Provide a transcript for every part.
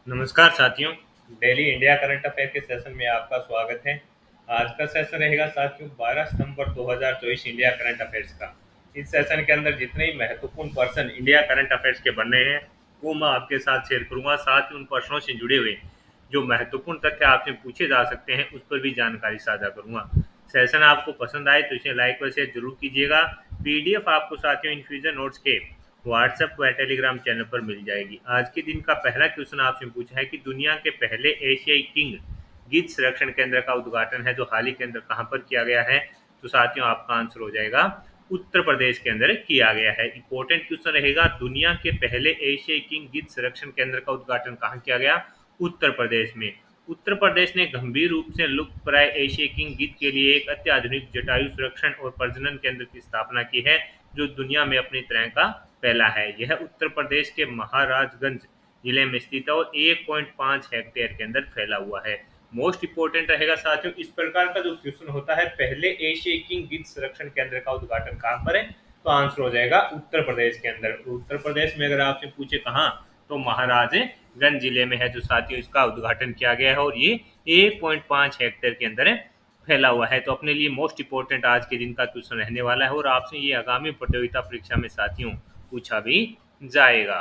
नमस्कार साथियों। Daily India current affair के सेशन में आपका स्वागत है। आज का सेशन रहेगा साथियों 12 सितंबर 2024 इंडिया करंट अफेयर्स का। इस सेशन के अंदर जितने ही महत्वपूर्ण पर्सन इंडिया करंट अफेयर्स के बन रहे हैं वो मैं आपके साथ शेयर करूंगा। साथ ही उन पर्सनों से जुड़े हुए जो महत्वपूर्ण तथ्य आपसे पूछे जा सकते हैं उस पर भी जानकारी साझा करूंगा। सेशन आपको पसंद आए तो इसे लाइक व शेयर जरूर कीजिएगा। पीडीएफ आपको साथियों इन फ्यूचर नोट्स के व्हाट्सएप व टेलीग्राम चैनल पर मिल जाएगी। आज के दिन का पहला क्वेश्चन आपसे पूछा है कि दुनिया के पहले एशियाई किंग गीत संरक्षण केंद्र का उद्घाटन है जो हाल ही के अंदर कहां पर किया गया है। तो साथियों आपका आंसर हो जाएगा उत्तर प्रदेश के अंदर किया गया है। इंपॉर्टेंट क्वेश्चन रहेगा, दुनिया के पहले एशियाई किंग गीत संरक्षण केंद्र का उद्घाटन कहां किया गया। उत्तर प्रदेश में। उत्तर प्रदेश ने गंभीर रूप से लुप्त प्राय एशियाई किंग गीत के लिए एक अत्याधुनिक जटायु संरक्षण और प्रजनन केंद्र की स्थापना की है जो दुनिया में अपनी तरह का पहला है। यह उत्तर प्रदेश के महाराजगंज जिले में स्थित है और 1.5 हेक्टेयर के अंदर फैला हुआ है। मोस्ट इंपोर्टेंट रहेगा साथियों, इस प्रकार का जो क्वेश्चन होता है पहले एशियाई किंग गीत संरक्षण केंद्र का उद्घाटन कहां पर है, तो आंसर हो जाएगा उत्तर प्रदेश के अंदर। उत्तर प्रदेश में अगर आपसे पूछे कहां, तो महाराजगंज जिले में है जो साथियों इसका उद्घाटन किया गया है और ये 1.5 हेक्टेयर के अंदर फैला हुआ है। तो अपने लिए मोस्ट इंपोर्टेंट आज के दिन का क्वेश्चन रहने वाला है और आपसे ये आगामी प्रतियोगिता परीक्षा में साथियों पूछा भी जाएगा।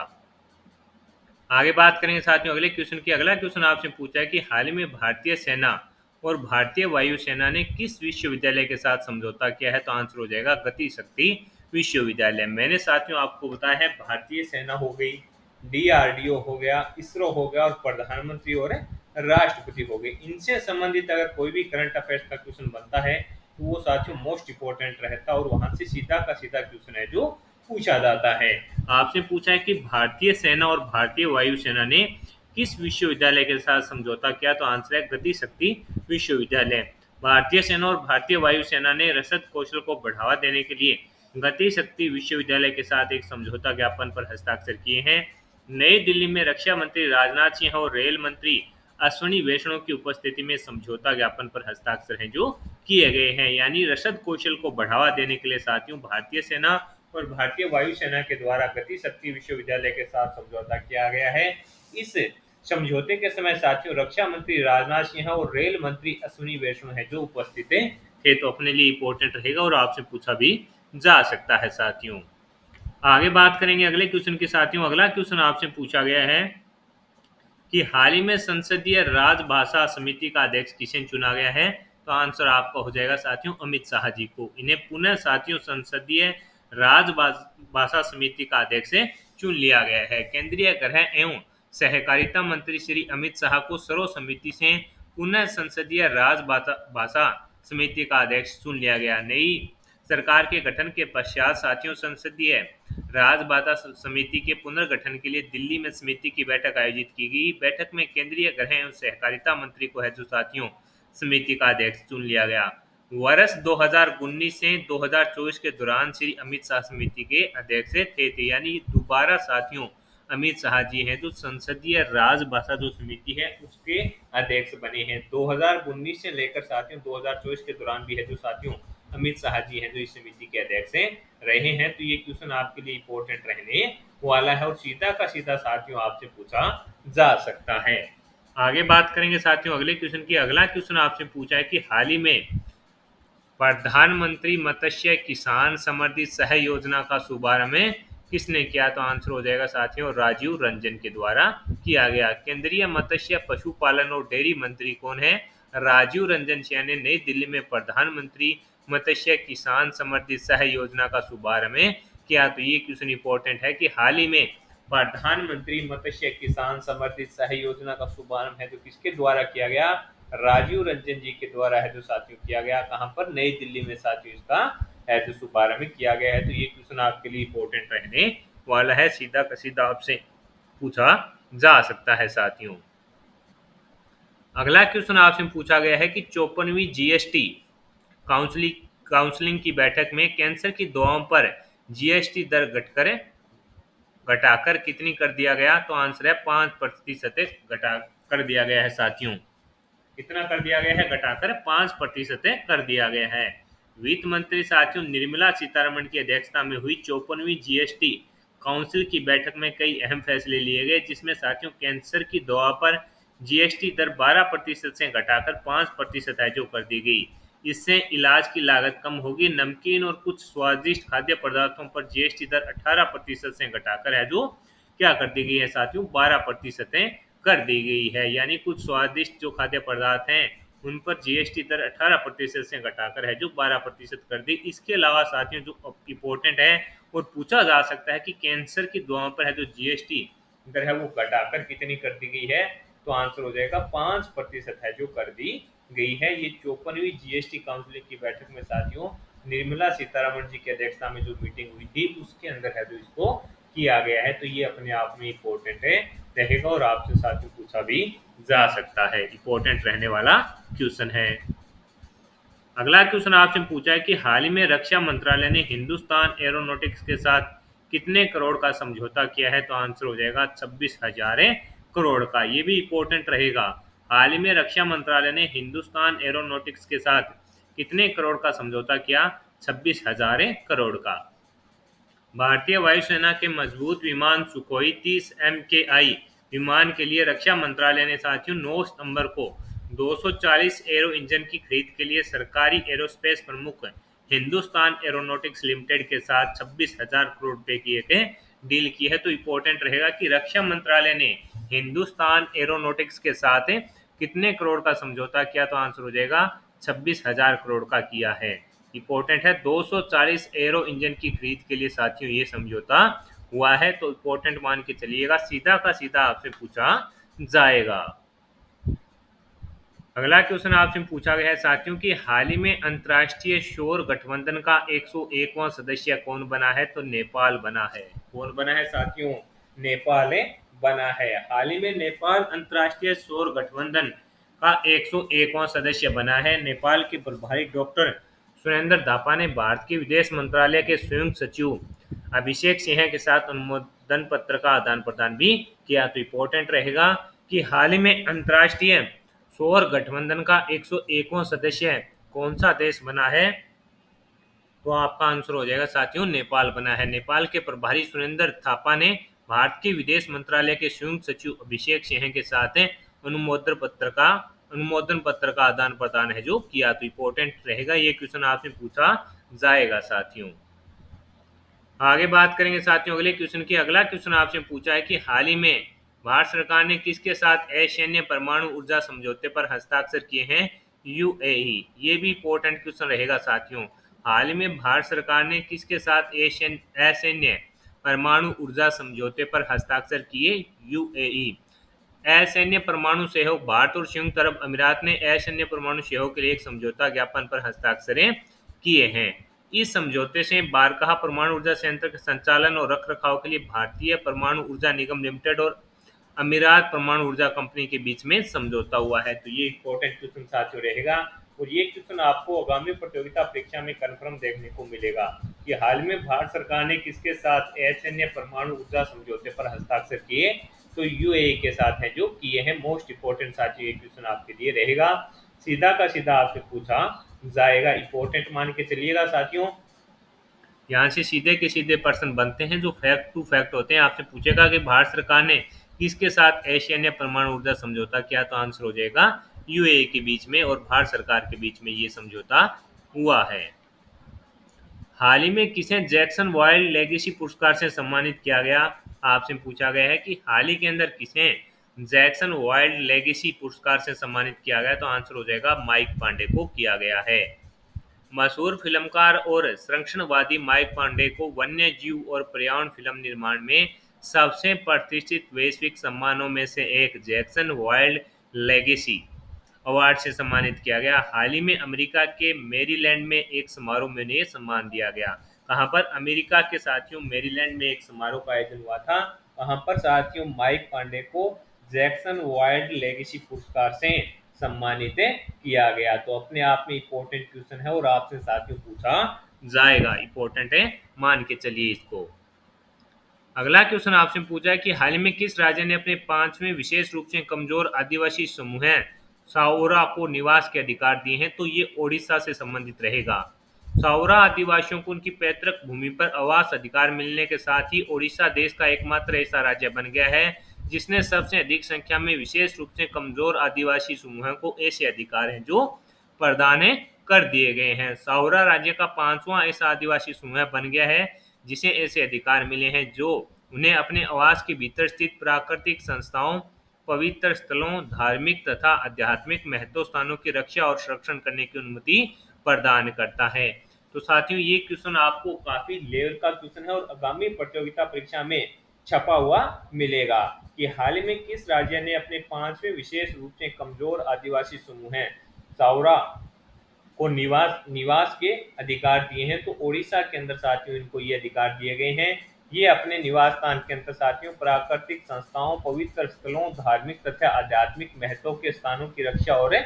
आगे बात करेंगे साथियों अगले क्वेश्चन की। अगला क्वेश्चन आपसे पूछा है कि हाल ही में भारतीय सेना और भारतीय वायुसेना ने किस विश्वविद्यालय के साथ समझौता किया है। तो आंसर हो जाएगा गति शक्ति विश्वविद्यालय। मैंने साथियों आपको बताया है भारतीय सेना हो गई, डीआरडीओ हो गया, इसरो हो गया और प्रधानमंत्री और राष्ट्रपति हो गए। इनसे संबंधित अगर कोई भी करंट अफेयर्स का क्वेश्चन बनता है तो वो साथियों मोस्ट इंपोर्टेंट रहता है और वहां से सीधा का सीधा क्वेश्चन है जो पूछा जाता है। आपसे पूछा है कि भारतीय सेना और भारतीय वायुसेना ने किस विश्वविद्यालय के साथ समझौता किया। तो आंसर है गति शक्ति विश्वविद्यालय। भारतीय सेना और भारतीय वायुसेना ने रसद कौशल को बढ़ावा देने के लिए गति शक्ति विश्वविद्यालय के साथ एक समझौता ज्ञापन पर हस्ताक्षर किए हैं। नई दिल्ली में रक्षा मंत्री राजनाथ सिंह और रेल मंत्री अश्विनी वैष्णव की उपस्थिति में समझौता ज्ञापन पर हस्ताक्षर हैं जो किए गए हैं। यानी रसद कौशल को बढ़ावा देने के लिए साथियों भारतीय सेना और भारतीय वायुसेना के द्वारा गति शक्ति विश्वविद्यालय के साथ समझौता किया गया है। इस समझौते के समय साथियों रक्षा मंत्री राजनाथ सिंह और रेल मंत्री अश्विनी वैष्णव है जो उपस्थित थे। तो अपने लिए इंपॉर्टेंट रहेगा और आपसे पूछा भी जा सकता है साथियों। आगे बात करेंगे अगले क्वेश्चन के साथियों। अगला क्वेश्चन आपसे पूछा गया है कि हाल ही में संसदीय राजभाषा समिति का अध्यक्ष किसे चुना गया है। तो आंसर आपका हो जाएगा साथियों अमित शाह जी को। इन्हें पुनः साथियों संसदीय राजभाषा समिति का अध्यक्ष चुन लिया गया है। केंद्रीय गृह एवं सहकारिता मंत्री श्री अमित शाह को सर्व समिति से पुनः संसदीय राजभाषा समिति का अध्यक्ष चुन लिया गया। नई सरकार के गठन के पश्चात साथियों संसदीय राजभाषा समिति के पुनर्गठन के लिए दिल्ली में समिति की बैठक आयोजित की गई। बैठक में केंद्रीय गृह एवं सहकारिता मंत्री को है जो साथियों समिति का अध्यक्ष चुन लिया गया। वर्ष 2019 से 2024 के दौरान श्री अमित शाह समिति के अध्यक्ष थे। यानी दोबारा साथियों अमित शाह जी हैं जो संसदीय राजभाषा जो समिति है उसके अध्यक्ष बने हैं। 2019 से लेकर साथियों 2024 के दौरान भी है जो साथियों अमित शाह जी हैं जो इस समिति के अध्यक्ष रहे हैं। तो ये क्वेश्चन आपके लिए इंपॉर्टेंट रहने वाला है और सीधा का सीधा साथियों आपसे पूछा जा सकता है। आगे बात करेंगे साथियों अगले क्वेश्चन की। अगला क्वेश्चन आपसे पूछा है कि हाल ही में प्रधानमंत्री मत्स्य किसान समृद्धि सह योजना का शुभारंभ किसने किया। तो आंसर हो जाएगा साथियों राजीव रंजन के द्वारा किया गया। केंद्रीय मत्स्य पशुपालन और डेयरी मंत्री कौन है, राजीव रंजन सिंह ने नई दिल्ली में प्रधानमंत्री मत्स्य किसान समृद्धि सह योजना का शुभारंभ किया। तो ये क्वेश्चन इंपॉर्टेंट है कि हाल ही में प्रधानमंत्री मत्स्य किसान समृद्धि सह योजना का शुभारंभ है जो किसके द्वारा किया गया, राजीव रंजन जी के द्वारा है जो साथियों किया गया। कहां पर, नई दिल्ली में साथियों इसका है जो शुभारंभ किया गया है। तो ये क्वेश्चन आपके लिए इंपॉर्टेंट रहने वाला है, सीधा का सीधा आपसे पूछा जा सकता है साथियों। अगला क्वेश्चन आपसे पूछा गया है कि 54वीं जीएसटी काउंसिलिंग की बैठक में कैंसर की दवाओं पर जीएसटी दर घटाकर कितनी कर दिया गया। तो आंसर है 5% घटा कर दिया गया है साथियों। कितना कर दिया गया है, घटाकर 5% कर दिया गया है। वित्त मंत्री साथियों निर्मला सीतारमण की अध्यक्षता में हुई 54वीं जीएसटी काउंसिल की बैठक में कई अहम फैसले लिए गए, जिसमें साथियों कैंसर की दवा पर जीएसटी दर 12% से घटाकर 5% है जो कर दी गई। इससे इलाज की लागत कम होगी। नमकीन और कुछ स्वादिष्ट खाद्य पदार्थों पर जीएसटी दर 18% से घटाकर है जो क्या कर दी गई है साथियों, 12% कर दी गई है। यानी कुछ स्वादिष्ट जो खाद्य पदार्थ हैं उन पर जीएसटी दर 18% से घटाकर है जो 12% कर दी। इसके अलावा साथियों जो इम्पोर्टेंट है और पूछा जा सकता है कि कैंसर की दवाओं पर है जो जीएसटी दर है वो घटाकर कितनी कर दी गई है, तो आंसर हो जाएगा 5% है जो कर दी गई है। ये 54वीं जीएसटी काउंसिल की बैठक में साथियों निर्मला सीतारमण जी की अध्यक्षता में जो मीटिंग हुई थी उसके अंदर है जो इसको किया गया है। तो ये अपने आप में इम्पोर्टेंट है रहेगा और आपसे साथियों पूछा भी जा सकता है, इम्पोर्टेंट रहने वाला क्वेश्चन है। अगला क्वेश्चन आपसे पूछा है कि हाल ही में रक्षा मंत्रालय ने हिंदुस्तान एरोनॉटिक्स के साथ कितने करोड़ का समझौता किया है, तो आंसर हो जाएगा 26,000 करोड़ का। ये भी इम्पोर्टेंट रहेगा। हाल ही में रक्षा मंत्रालय ने हिंदुस्तान एरोनॉटिक्स के साथ कितने करोड़ का समझौता किया, 26,000 करोड़ का। भारतीय वायुसेना के मजबूत विमान सुखोई 30 MKI विमान के लिए रक्षा मंत्रालय ने साथियों 9 सितंबर को 240 एरो इंजन की खरीद के लिए सरकारी एरोस्पेस प्रमुख हिंदुस्तान एरोनॉटिक्स लिमिटेड के साथ 26,000 करोड़ रुपए की एक डील की है। तो इम्पोर्टेंट रहेगा कि रक्षा मंत्रालय ने हिंदुस्तान एरोनॉटिक्स के साथ कितने करोड़ का समझौता किया, तो आंसर हो जाएगा 26,000 करोड़ का किया है। इम्पोर्टेंट है 240 एरो इंजन की खरीद के लिए साथियों ये समझौता हुआ है। तो इम्पोर्टेंट मान के चलिएगा, सीधा का सीधा आपसे पूछा जाएगा। अगला क्वेश्चन आपसे पूछा गया है साथियों कि हाल ही में अंतर्राष्ट्रीय सौर गठबंधन का 101वां सदस्य कौन बना है, तो नेपाल बना है। कौन बना है साथियों, नेपाल बना है। हाल ही में नेपाल अंतर्राष्ट्रीय सौर गठबंधन का 101वां सदस्य बना है। नेपाल के प्रभारी डॉक्टर सुरेंद्र थापा ने भारत के विदेश मंत्रालय के संयुक्त सचिव अभिषेक सिंह के साथ अनुमोदन पत्र का आदान प्रदान भी किया। तो इम्पोर्टेंट रहेगा कि हाल ही में अंतर्राष्ट्रीय सौर गठबंधन का 101वां सदस्य कौन सा देश बना है, तो आपका आंसर हो जाएगा साथियों नेपाल बना है। नेपाल के प्रभारी सुरेंद्र थापा ने भारत के विदेश मंत्रालय के संयुक्त सचिव अभिषेक सिंह के साथ अनुमोदन पत्र का आदान प्रदान है जो किया। तो इम्पोर्टेंट रहेगा, ये क्वेश्चन आपसे पूछा जाएगा साथियों। आगे बात करेंगे साथियों अगले क्वेश्चन की। अगला क्वेश्चन आपसे पूछा है कि हाल ही में भारत सरकार ने किसके साथ असैन्य परमाणु ऊर्जा समझौते पर हस्ताक्षर किए हैं, यूएई। ये भी इम्पोर्टेंट क्वेश्चन रहेगा साथियों। हाल ही में भारत सरकार ने किसके साथ असैन्य परमाणु ऊर्जा समझौते पर हस्ताक्षर किए, यूएई। असैन्य परमाणु सहयोग भारत और संयुक्त अरब अमीरात ने असैन्य परमाणु सहयोग के लिए एक समझौता ज्ञापन पर हस्ताक्षर किए हैं। इस समझौते से बारकाहा परमाणु ऊर्जा संयंत्र के संचालन और रखरखाव के लिए भारतीय परमाणु ऊर्जा निगम लिमिटेड और अमीरात परमाणु ऊर्जा कंपनी के बीच में समझौता हुआ है। तो ये इंपॉर्टेंट क्वेश्चन साथियों रहेगा और ये क्वेश्चन आपको आगामी प्रतियोगिता परीक्षा में कंफर्म देखने को मिलेगा कि हाल में भारत सरकार ने किसके साथ असैन्य परमाणु ऊर्जा समझौते पर हस्ताक्षर किए, तो यूएई के साथ है जो किए हैं। मोस्ट इंपोर्टेंट साथियों ये क्वेश्चन आपके लिए रहेगा, सीधा का सीधा आपसे पूछा जाएगा। इंपॉर्टेंट मान के चलिएगा साथियों, यहाँ से सीधे के सीधे प्रश्न बनते हैं जो फैक्ट टू फैक्ट होते हैं। आपसे पूछेगा कि भारत सरकार ने किसके साथ एशियन परमाणु ऊर्जा समझौता किया, तो आंसर हो जाएगा यूएई के बीच में और भारत सरकार के बीच में ये समझौता हुआ है। हाल ही में किसे जैक्सन वाइल्ड लेगेसी पुरस्कार से सम्मानित किया गया, आपसे पूछा गया है कि हाल ही के अंदर किसे जैक्सन वाइल्ड लेगेसी पुरस्कार से सम्मानित किया गया, तो आंसर हो जाएगा माइक पांडे को किया गया है। मशहूर फिल्मकार और संरक्षणवादी माइक पांडे को वन्य जीव और पर्यावरण फिल्म निर्माण में सबसे प्रतिष्ठित वैश्विक सम्मानों में से एक जैक्सन वाइल्ड लेगेसी अवार्ड से सम्मानित किया गया। हाल ही में अमेरिका के मैरीलैंड में एक समारोह में उन्हें सम्मान दिया गया। कहां पर, अमेरिका के साथियों मैरीलैंड में एक समारोह का आयोजन हुआ था। वहां पर साथियों माइक पांडे को जैक्सन वाइल्ड लेगेसी पुरस्कार से सम्मानित किया गया। तो अपने आप में इम्पोर्टेंट क्वेश्चन है और आपसे साथियों पूछा जाएगा, इम्पोर्टेंट है मान के चलिए इसको। अगला क्वेश्चन आपसे पूछा है कि हाल ही में किस राज्य ने अपने 5वें विशेष रूप से कमजोर आदिवासी समूह साओरा को निवास के अधिकार दिए हैं, तो ये ओडिशा से संबंधित रहेगा। सौरा आदिवासियों को उनकी पैतृक भूमि पर आवास अधिकार मिलने के साथ ही ओडिशा देश का एकमात्र ऐसा राज्य बन गया है जिसने सबसे अधिक संख्या में विशेष रूप से कमजोर आदिवासी समूहों को ऐसे अधिकार हैं जो प्रदान कर दिए गए हैं। सौरा राज्य का पांचवां ऐसा आदिवासी समूह बन गया है जिसे ऐसे अधिकार मिले हैं जो उन्हें अपने आवास के भीतर स्थित प्राकृतिक संस्थाओं, पवित्र स्थलों, धार्मिक तथा आध्यात्मिक महत्व स्थानों की रक्षा और संरक्षण करने की अनुमति प्रदान करता है। तो साथियों, ये क्वेश्चन आपको काफी लेवल का क्वेश्चन है और आगामी प्रतियोगिता परीक्षा में छपा हुआ मिलेगा कि हाल ही में किस राज्य ने अपने पांचवें विशेष रूप से कमजोर आदिवासी समूह हैं सौरा को निवास निवास के अधिकार दिए हैं। तो ओडिशा के अंदर साथियों इनको ये अधिकार दिए गए हैं। ये अपने निवास स्थान के अंदर साथियों प्राकृतिक संस्थाओं, पवित्र स्थलों, धार्मिक तथा आध्यात्मिक महत्व के स्थानों की रक्षा और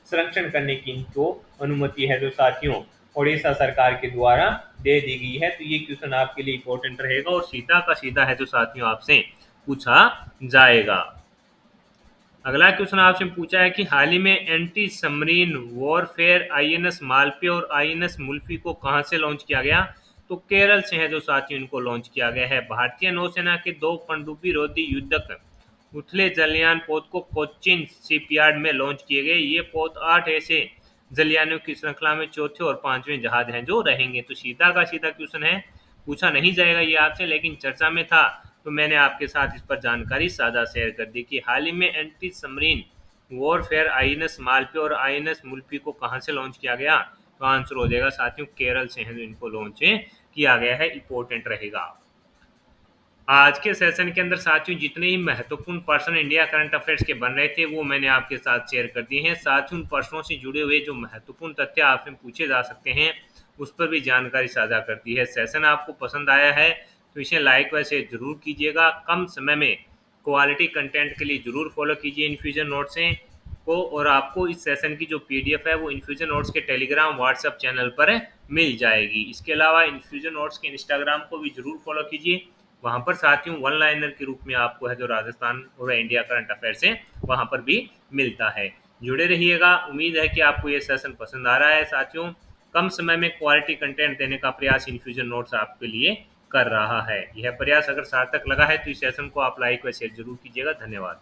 संरक्षण करने की इनको अनुमति है जो साथियों ओडिशा सरकार के द्वारा दे दी गई है। तो ये क्वेश्चन आपके लिए इंपॉर्टेंट रहेगा और सीधा का सीधा है जो साथियों आपसे पूछा जाएगा। अगला क्वेश्चन आपसे पूछा है कि हाल ही में anti submarine warfare INS Malpe और आईएनएस मुल्फी को कहां से लॉन्च किया गया? तो केरल से है जो साथियों इनको लॉन्च किया गया है। भारतीय नौसेना के दो पनडुब्बी रोधी युद्धक उथले जलयान पोत को कोच्चिन शिपयार्ड में लॉन्च किए गए। ये पोत 8 ऐसे जलयानों की श्रृंखला में चौथे और पांचवें जहाज हैं जो रहेंगे। तो सीधा का सीधा क्वेश्चन है, पूछा नहीं जाएगा ये आपसे, लेकिन चर्चा में था तो मैंने आपके साथ इस पर जानकारी साझा शेयर कर दी कि हाल ही में anti submarine warfare INS Malpe और आईएनएस मुल्फी को कहां से लॉन्च किया गया? तो आंसर हो जाएगा साथियों केरल से है जो इनको लॉन्च किया गया है। इंपॉर्टेंट रहेगा। आज के सेशन के अंदर साथियों जितने ही महत्वपूर्ण पर्सन इंडिया करंट अफेयर्स के बन रहे थे वो मैंने आपके साथ शेयर कर दिए हैं। साथ ही उन पर्सनों से जुड़े हुए जो महत्वपूर्ण तथ्य आपसे पूछे जा सकते हैं उस पर भी जानकारी साझा कर दी है। सेशन आपको पसंद आया है तो इसे लाइक व शेयर जरूर कीजिएगा। कम समय में क्वालिटी कंटेंट के लिए जरूर फॉलो कीजिए इन्फ्यूजन नोट्स को, और आपको इस सेशन की जो पीडीएफ है वो इन्फ्यूजन नोट्स के टेलीग्राम व्हाट्सएप चैनल पर मिल जाएगी। इसके अलावा इन्फ्यूजन नोट्स के इंस्टाग्राम को भी जरूर फॉलो कीजिए। वहां पर साथियों वन लाइनर के रूप में आपको है जो राजस्थान और इंडिया करंट अफेयर्स है वहां पर भी मिलता है। जुड़े रहिएगा। उम्मीद है कि आपको ये सेशन पसंद आ रहा है। साथियों कम समय में क्वालिटी कंटेंट देने का प्रयास इन्फ्यूजन नोट्स आपके लिए कर रहा है। यह प्रयास अगर सार्थक लगा है तो इस सेशन को आप लाइक व शेयर जरूर कीजिएगा। धन्यवाद।